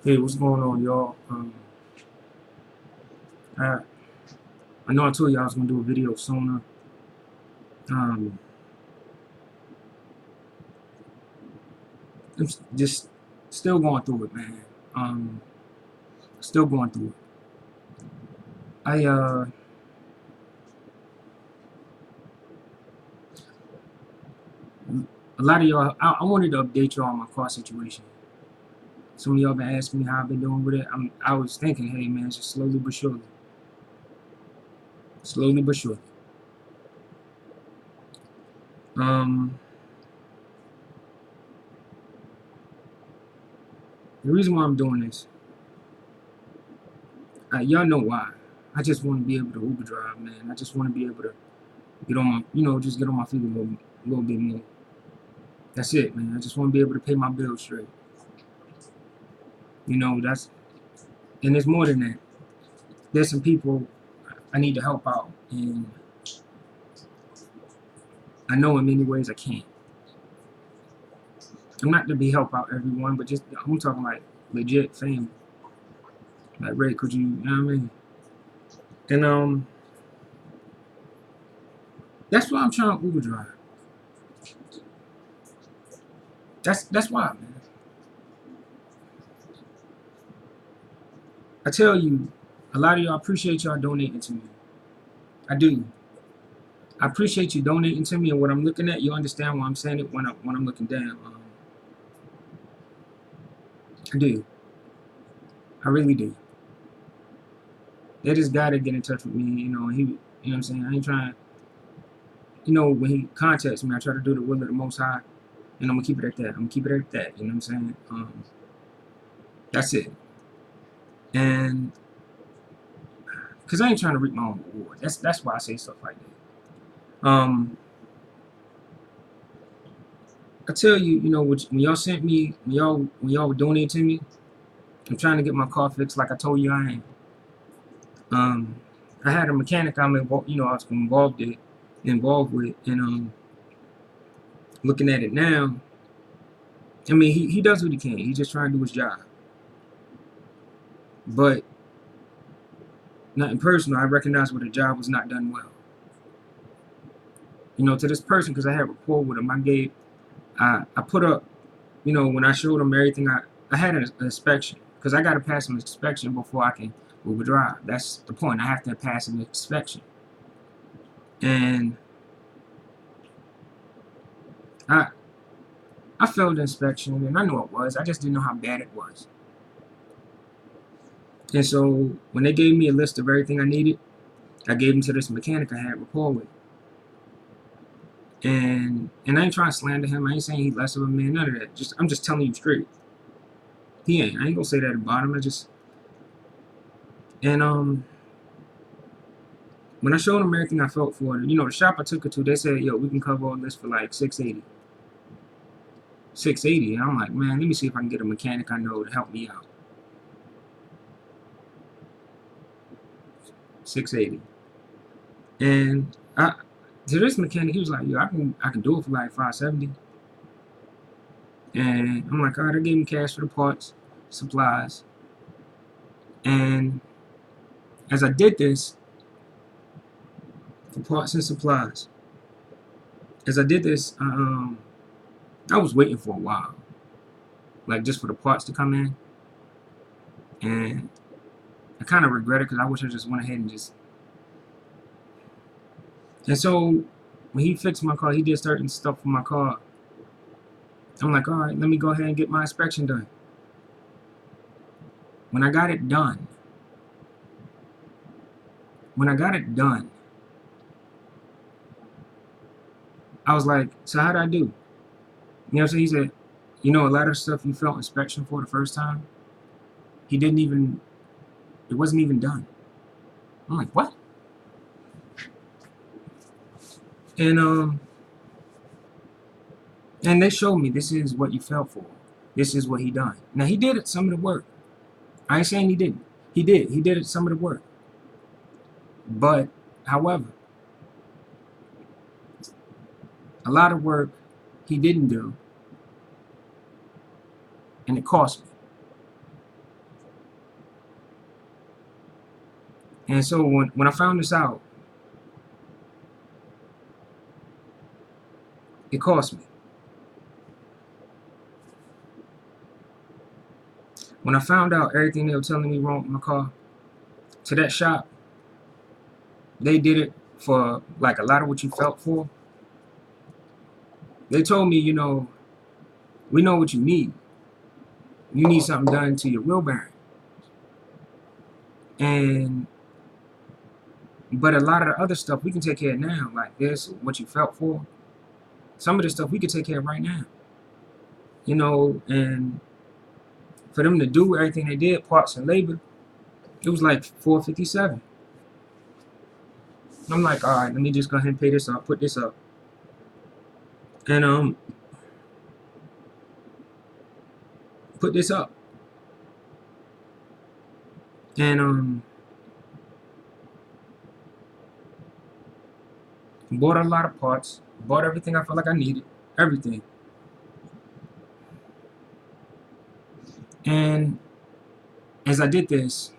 Hey, what's going on, y'all? I, I know I told you I was gonna do a video sooner. Um, I'm just still going through it, man. Still going through it. I a lot of y'all. I wanted to update y'all on my car situation. Some of y'all been asking me how I've been doing with it. I was thinking, hey, man, just slowly but surely, slowly but surely. Um, the reason why I'm doing this, y'all know why. I just want to be able to Uber drive, man. I just want to be able to get on my, just get on my feet a little bit more. That's it, man. I just want to be able to pay my bills straight. And there's more than that. There's some people I need to help out, and I know in many ways I can't. I'm not to be help out everyone, but just I'm talking like legit family. Like, Ray, could you know what I mean? And that's why I'm trying to Uber drive. That's why, man. I tell you, a lot of y'all appreciate y'all donating to me. I do. I appreciate you donating to me, and what I'm looking at, you understand why I'm saying it when I'm looking down. I do. I really do. They just gotta get in touch with me, you know what I'm saying? I ain't trying, when he contacts me, I try to do the will of the Most High, and I'm gonna keep it at that. I'm gonna keep it at that, you know what I'm saying? That's it. And because I ain't trying to reap my own reward. That's why I say stuff like that. I tell you, when y'all sent me, when y'all donate to me, I'm trying to get my car fixed, like I told you I am. I had a mechanic I was involved with, and looking at it now, I mean, he does what he can. He's just trying to do his job. But nothing personal. I recognize where the job was not done well. To this person, because I had rapport with him, I put up, when I showed him everything, I had an inspection, because I got to pass an inspection before I can Uber drive. That's the point. I have to pass an inspection. And I failed the inspection, and I knew it was. I just didn't know how bad it was. And so when they gave me a list of everything I needed, I gave them to this mechanic I had rapport with. And I ain't trying to slander him. I ain't saying he's less of a man, none of that. I'm just telling you straight. He ain't. I ain't gonna say that about him. When I showed him everything I felt for it, the shop I took it to, they said, yo, we can cover all this for like $680. $680. And I'm like, man, let me see if I can get a mechanic I know to help me out. $680. And to this mechanic, he was like, yo, I can do it for like $570. And I'm like, all right, I gave him cash for the parts, supplies. And as I did this, for parts and supplies, as I did this, I was waiting for a while, like just for the parts to come in. And I kind of regret it, because I wish I just went ahead and just. And so when he fixed my car, he did certain stuff for my car. I'm like, all right, let me go ahead and get my inspection done. When I got it done, I was like, so how'd I do? You know what I'm saying? He said, a lot of stuff you felt inspection for the first time, it wasn't even done. I'm like, what? And they showed me, this is what you felt for. This is what he done. Now, he did some of the work. I ain't saying he didn't. He did. He did some of the work. But, however, a lot of work he didn't do, and it cost me. And so when I found this out, it cost me. When I found out everything they were telling me wrong with my car, to that shop, they did it for like a lot of what you felt for. They told me, we know what you need. You need something done to your wheel bearing. But a lot of the other stuff we can take care of now, like this, what you felt for. Some of the stuff we can take care of right now. And for them to do everything they did, parts and labor, it was like $457. I'm like, all right, let me just go ahead and pay this up, put this up. And put this up. And bought a lot of parts, bought everything I felt like I needed, everything. And as I did this,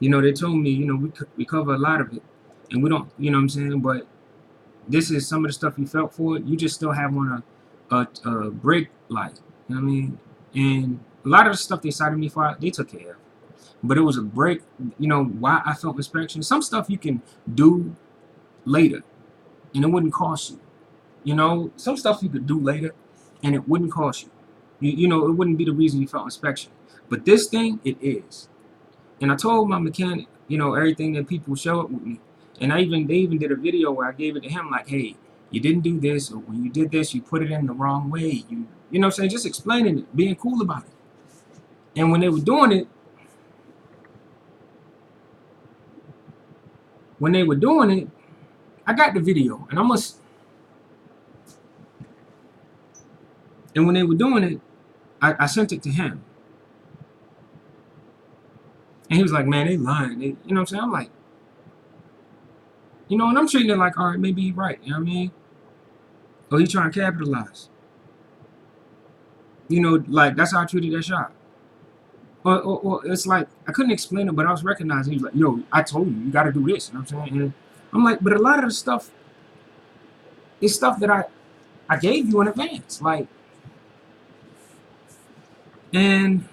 they told me, we cover a lot of it, and we don't, you know what I'm saying, but this is some of the stuff you felt for. You just still have on a brake light, you know what I mean? And a lot of the stuff they cited me for, they took care of. But it was a brake, why I felt inspection. Some stuff you can do later, and it wouldn't cost you. Some stuff you could do later, and it wouldn't cost you. It wouldn't be the reason you felt inspection. But this thing, it is. And I told my mechanic, everything that people show up with me. And they even did a video where I gave it to him, like, hey, you didn't do this, or when you did this, you put it in the wrong way. You know what I'm saying? Just explaining it, being cool about it. And when they were doing it, I got the video, and when they were doing it, I sent it to him. And he was like, man, they lying. You know what I'm saying? I'm like, and I'm treating it like, all right, maybe he's right. You know what I mean? Or he's trying to capitalize. Like, that's how I treated that shop. Or it's like, I couldn't explain it, but I was recognizing. He was like, yo, I told you got to do this. You know what I'm saying? And I'm like, but a lot of the stuff is stuff that I gave you in advance. Like, and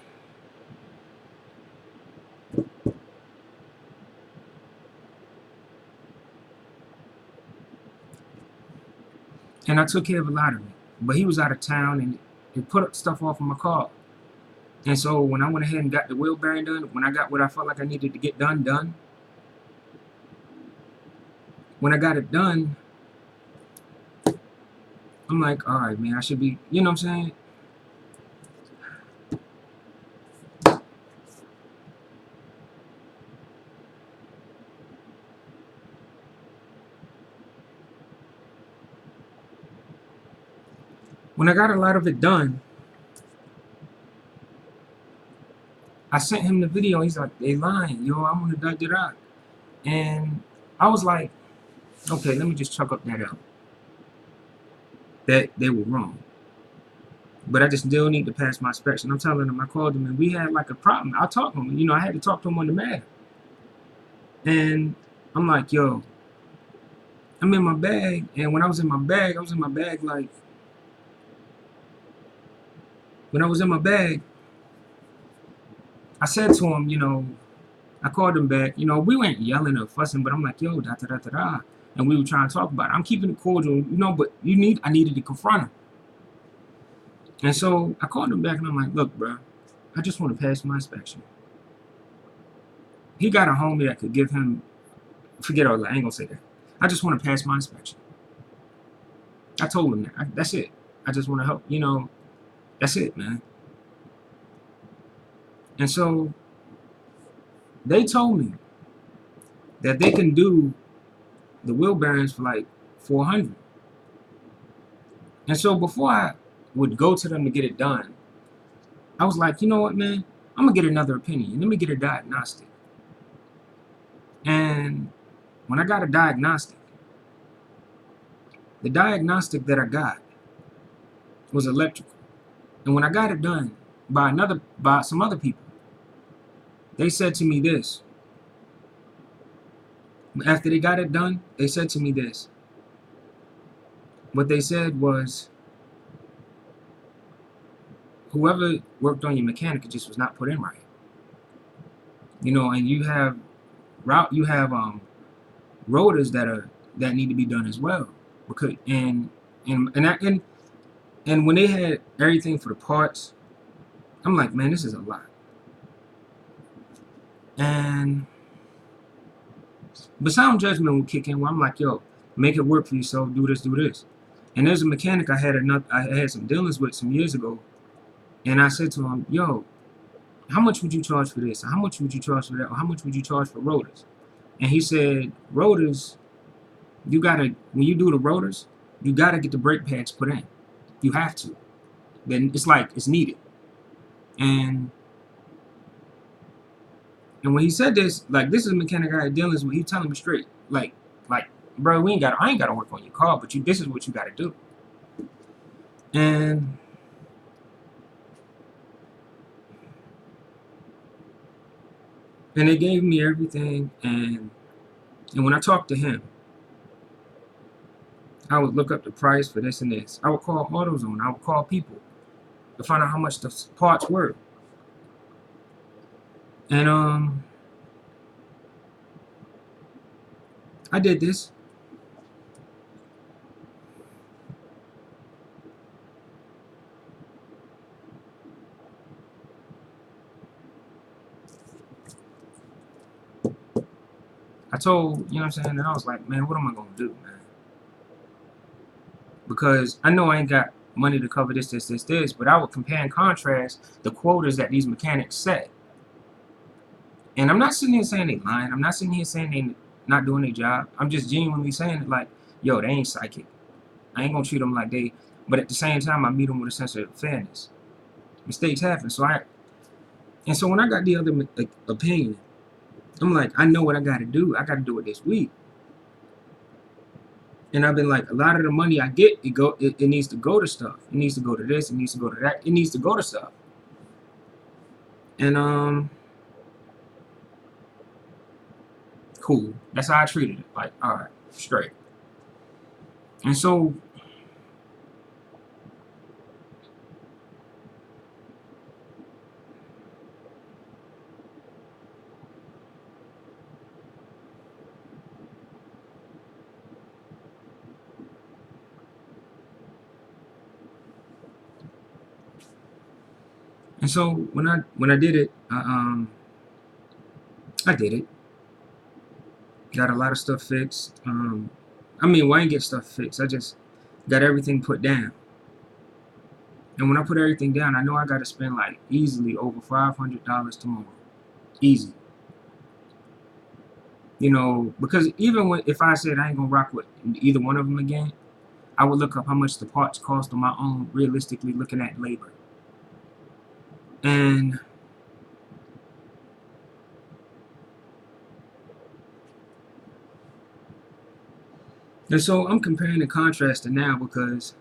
I took care of a lot of it. But he was out of town, and it put stuff off of my car. And so when I went ahead and got the wheel bearing done, when I got what I felt like I needed to get done, when I got it done, I'm like, all right, man, I should be, you know what I'm saying? When I got a lot of it done, I sent him the video. He's like, they lying, yo, I want to da-da-da. And I was like, okay, let me just chuck up that out. That they were wrong. But I just still need to pass my inspection. I'm telling him, I called him, and we had like a problem. I talked to him, I had to talk to him on the matter. And I'm like, yo, I'm in my bag. And when I was in my bag, like, when I was in my bag, I said to him, I called him back. We weren't yelling or fussing, but I'm like, yo, da-da-da-da-da. And we were trying to talk about it. I'm keeping it cordial, but I needed to confront him. And so I called him back, and I'm like, look, bro, I just want to pass my inspection. He got a homie that could give him, forget all that, I ain't gonna say that. I just want to pass my inspection. I told him that. That's it. I just want to help, that's it, man. And so they told me that they can do the wheel bearings for like $400. And so before I would go to them to get it done, I was like, you know what, man? I'm gonna get another opinion. Let me get a diagnostic. And when I got a diagnostic, the diagnostic that I got was electrical. And when I got it done by some other people, they said to me this: After they got it done, they said to me this. What they said was, whoever worked on your mechanic, it just was not put in right. You know, and you have rotors that need to be done as well. Because and when they had everything for the parts, I'm like, man, this is a lot. And but sound judgment will kick in where I'm like, yo, make it work for yourself, do this, do this. And there's a mechanic I had some dealings with some years ago, and I said to him, yo, how much would you charge for this? Or how much would you charge for that? Or how much would you charge for rotors? And he said, rotors, when you do the rotors, you gotta get the brake pads put in. You have to. Then it's like it's needed. And when he said this, like, this is a mechanic I had dealings with, he telling me straight, like, bro, I ain't gotta work on your car, but this is what you gotta do. And they gave me everything, and when I talked to him, I would look up the price for this and this. I would call AutoZone. I would call people to find out how much the parts were. And I did this. I told, you know what I'm saying, and I was like, man, what am I gonna do, man? Because I know I ain't got money to cover this, but I would compare and contrast the quotas that these mechanics set. And I'm not sitting here saying they lying. I'm not sitting here saying they not doing their job. I'm just genuinely saying it like, yo, they ain't psychic. I ain't gonna treat them like they, but at the same time, I meet them with a sense of fairness. Mistakes happen. So when I got the other opinion, I'm like, I know what I gotta do. I gotta do it this week. And I've been like, a lot of the money I get, it needs to go to stuff. It needs to go to this. It needs to go to that. It needs to go to stuff. And cool. That's how I treated it. Like, all right, straight. And so when I did it, I did it. Got a lot of stuff fixed. I ain't get stuff fixed. I just got everything put down. And when I put everything down, I know I got to spend like easily over $500 tomorrow. Easy. You know, because even if I said I ain't gonna rock with either one of them again, I would look up how much the parts cost on my own, realistically looking at labor. And so I'm comparing and contrasting now, because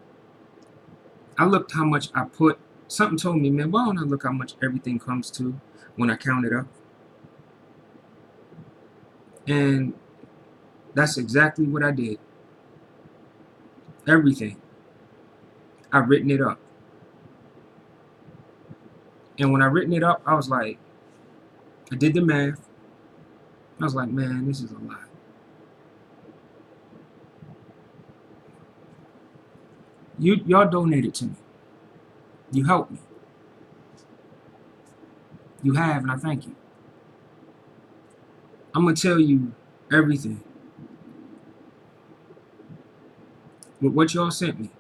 I looked how much I put. Something told me, man, why don't I look how much everything comes to when I count it up? And that's exactly what I did. Everything. I've written it up. And when I written it up, I was like, I did the math. I was like, man, this is a lot. Y'all donated to me. You helped me. You have, and I thank you. I'm gonna tell you everything with what y'all sent me.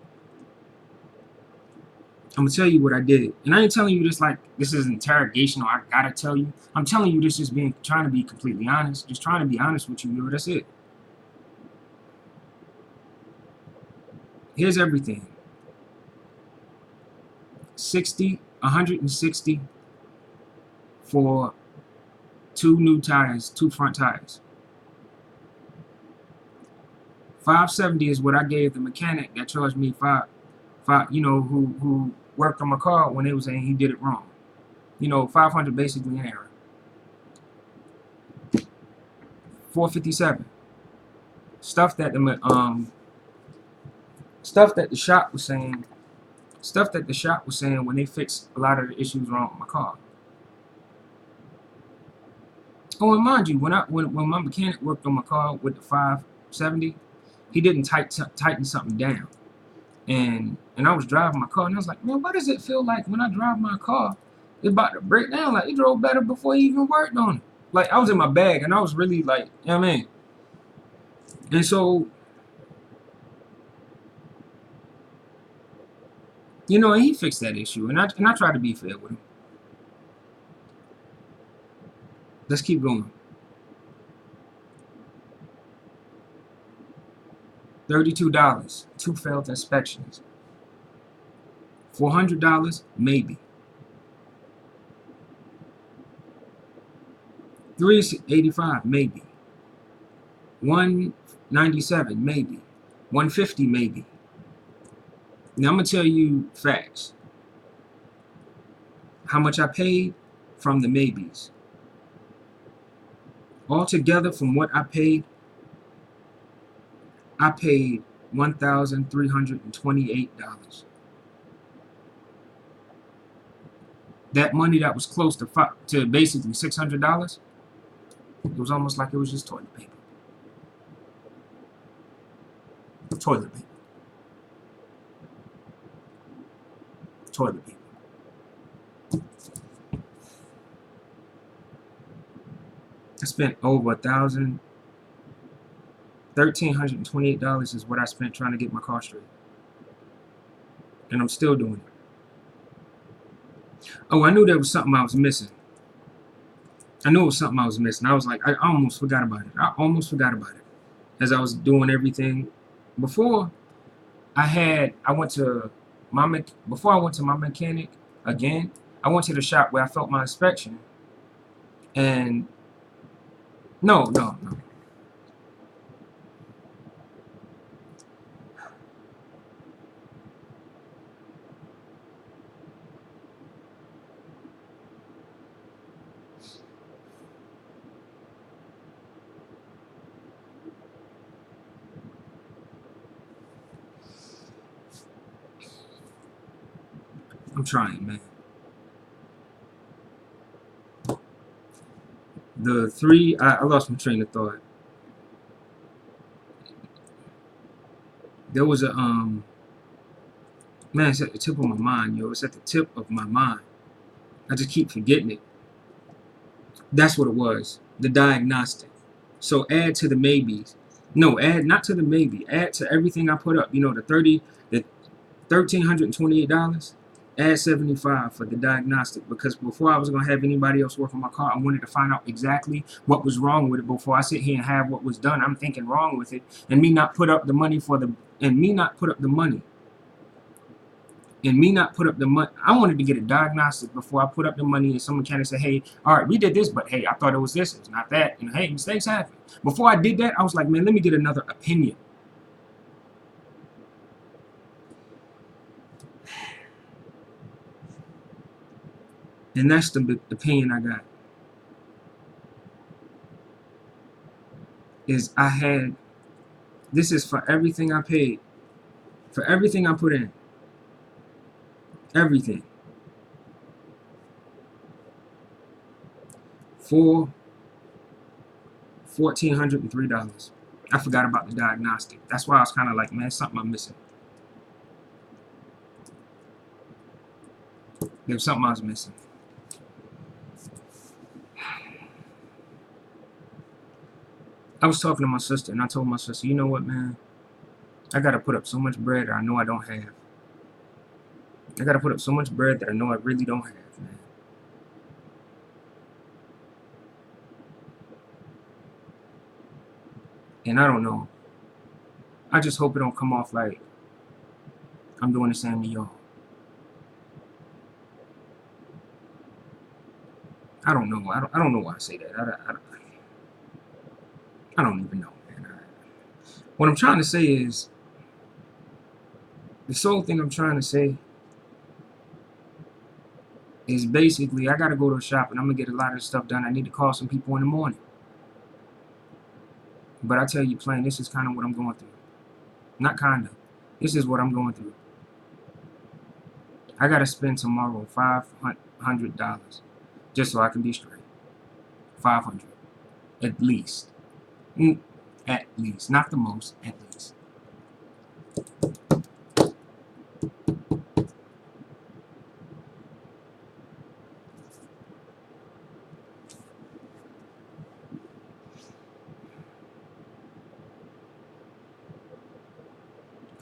I'm gonna tell you what I did, and I ain't telling you this like this is an interrogation or I gotta tell you. I'm telling you this just trying to be completely honest, just trying to be honest with you, yo. That's it. Here's everything. 160 for 2 new tires, 2 front tires. 570 is what I gave the mechanic that charged me five, you know, who worked on my car when they was saying he did it wrong. You know, 500 basically an error. 457. stuff that stuff that the shop was saying, when they fixed a lot of the issues wrong with my car. Oh, and mind you, when my mechanic worked on my car with the 570, he didn't tighten something down, and I was driving my car, and I was like, man, what does it feel like when I drive my car? It's about to break down. Like, it drove better before he even worked on it. Like, I was in my bag, and I was really like, you know what I mean? And so, you know, and he fixed that issue, and I tried to be fair with him. Let's keep going. $32, 2 failed inspections. $400, maybe. $385, maybe. $197, maybe. $150, maybe. Now I'm gonna tell you facts. How much I paid from the maybes. Altogether, from what I paid $1,328. That money that was close to basically $600, it was almost like it was just toilet paper. Toilet paper. Toilet paper. I spent over $1,328 is what I spent trying to get my car straight. And I'm still doing it. Oh, I knew there was something I was missing. I knew it was something I was missing. I was like, I almost forgot about it. As I was doing everything. Before I went to my mechanic again, I went to the shop where I felt my inspection. And no. I'm trying, man. I lost my train of thought. There was a man, it's at the tip of my mind, yo. It's at the tip of my mind. I just keep forgetting it. That's what it was. The diagnostic. So add to the maybes. No, add not to the maybe. Add to everything I put up. You know, the $1,328. Add $75 for the diagnostic, because before I was gonna have anybody else work on my car, I wanted to find out exactly what was wrong with it before I sit here and have what was done. I'm thinking wrong with it, and me not put up the money I wanted to get a diagnostic before I put up the money, and someone kind of say, hey, all right, we did this, but hey, I thought it was this, it's not that, and hey, mistakes happen. Before I did that, I was like, man, let me get another opinion. And that's the opinion I got. This is for everything I paid. For everything I put in. Everything. For $1,403. I forgot about the diagnostic. That's why I was kind of like, man, something I'm missing. There was something I was missing. I was talking to my sister, and I told my sister, you know what, man? I got to put up so much bread that I know I don't have. I got to put up so much bread that I know I really don't have, man. And I don't know. I just hope it don't come off like I'm doing the same to y'all. I don't know. I don't know why I say that. I don't even know, man. What I'm trying to say is, the sole thing I'm trying to say is basically I got to go to a shop and I'm going to get a lot of stuff done. I need to call some people in the morning. But I tell you plain, this is kind of what I'm going through. Not kind of. This is what I'm going through. I gotta spend tomorrow $500 just so I can be straight. 500, at least. At least, not the most. At least.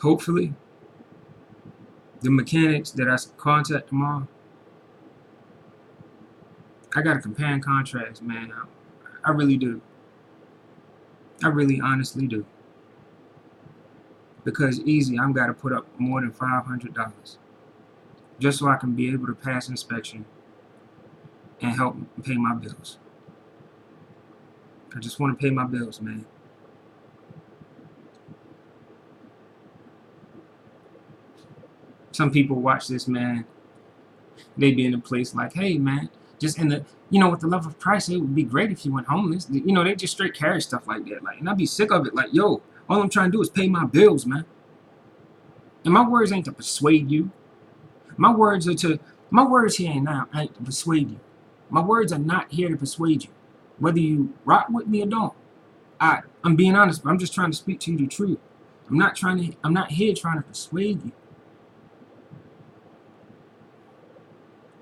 Hopefully, the mechanics that I contact tomorrow, I gotta compare contracts, man. I really do. I really honestly do. Because easy, I'm gotta put up more than $500 just so I can be able to pass inspection and help pay my bills. I just want to pay my bills, man. Some people watch this, man. They be in a place like, hey, man, just in the, with the love of Christ, it would be great if you went homeless. They just straight carry stuff like that. Like, and I'd be sick of it. Like, yo, all I'm trying to do is pay my bills, man. And my words ain't to persuade you. My words here and now ain't to persuade you. My words are not here to persuade you. Whether you rock with me or don't. I'm being honest, but I'm just trying to speak to you the truth. I'm not here trying to persuade you.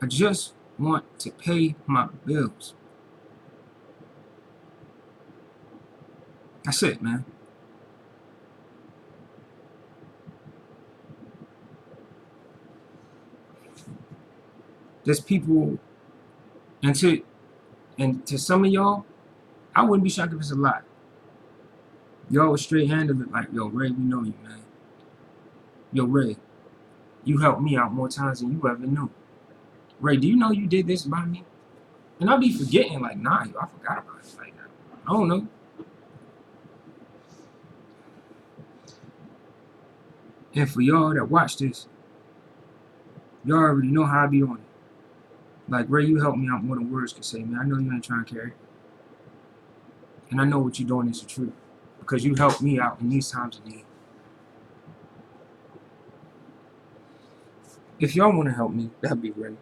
I just want to pay my bills. That's it, man. There's people, and to some of y'all, I wouldn't be shocked if it's a lot. Y'all was straight handed it like, yo, Ray, we know you, man. Yo, Ray, you helped me out more times than you ever knew. Ray, do you know you did this by me? And I'll be forgetting, like, nah, I forgot about it. Like, I don't know. And for y'all that watch this, y'all already know how I be on it. Like, Ray, you helped me out more than words can say, man. I know you ain't trying to carry it. And I know what you're doing is the truth. Because you helped me out in these times of need. If y'all want to help me, that'd be great.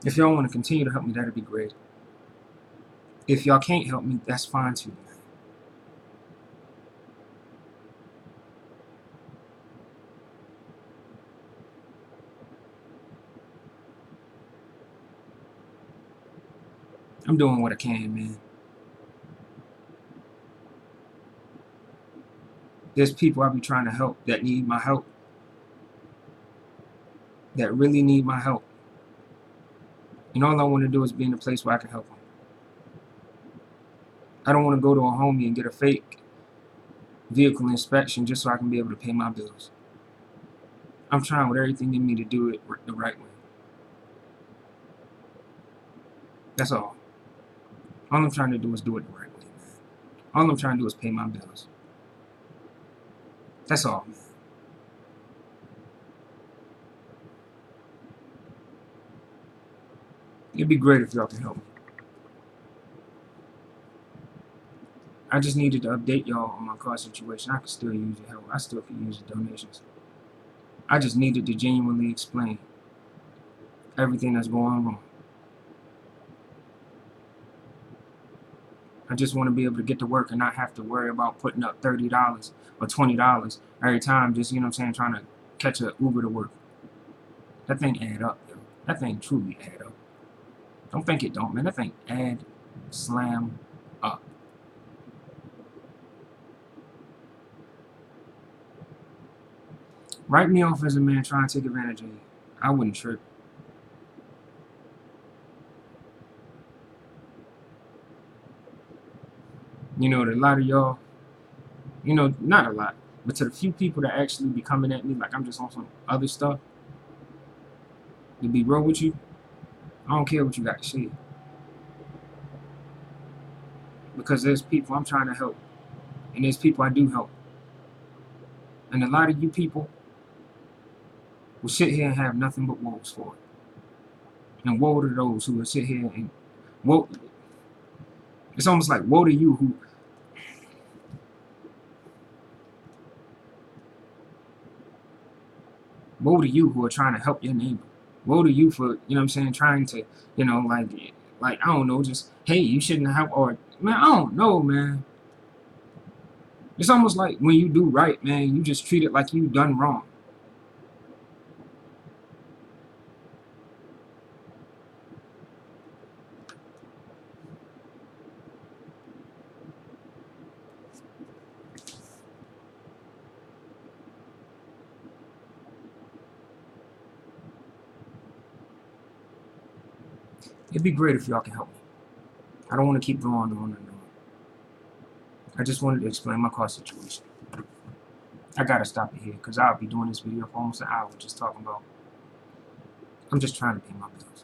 If y'all want to continue to help me, that'd be great. If y'all can't help me, that's fine too, man. I'm doing what I can, man. There's people I be trying to help that need my help. That really need my help. And all I want to do is be in a place where I can help them. I don't want to go to a homie and get a fake vehicle inspection just so I can be able to pay my bills. I'm trying with everything in me to do it the right way. That's all. All I'm trying to do is do it the right way, man. All I'm trying to do is pay my bills. That's all, man. It'd be great if y'all can help me. I just needed to update y'all on my car situation. I could still use your help. I still could use your donations. I just needed to genuinely explain everything that's going wrong. I just want to be able to get to work and not have to worry about putting up $30 or $20 every time, just, trying to catch an Uber to work. That thing add up, yo. That thing truly add up. Don't think it don't, man. That thing add, slam up. Write me off as a man trying to take advantage of you. I wouldn't trip. A lot of y'all, not a lot, but to the few people that actually be coming at me like I'm just on some other stuff, to be real with you, I don't care what you got to say. Because there's people I'm trying to help, and there's people I do help. And a lot of you people will sit here and have nothing but woes for it. And woe to those who will sit here and woe. It's almost like woe to you who woe to you who are trying to help your neighbor. Woe to you for, you know what I'm saying, trying to, you know, like I don't know, just, hey, you shouldn't have, or, man, I don't know, man. It's almost like when you do right, man, you just treat it like you done wrong. It'd be great if y'all can help me. I don't want to keep going on and on. I just wanted to explain my car situation. I gotta stop it here because I'll be doing this video for almost an hour just talking about. I'm just trying to pay my bills.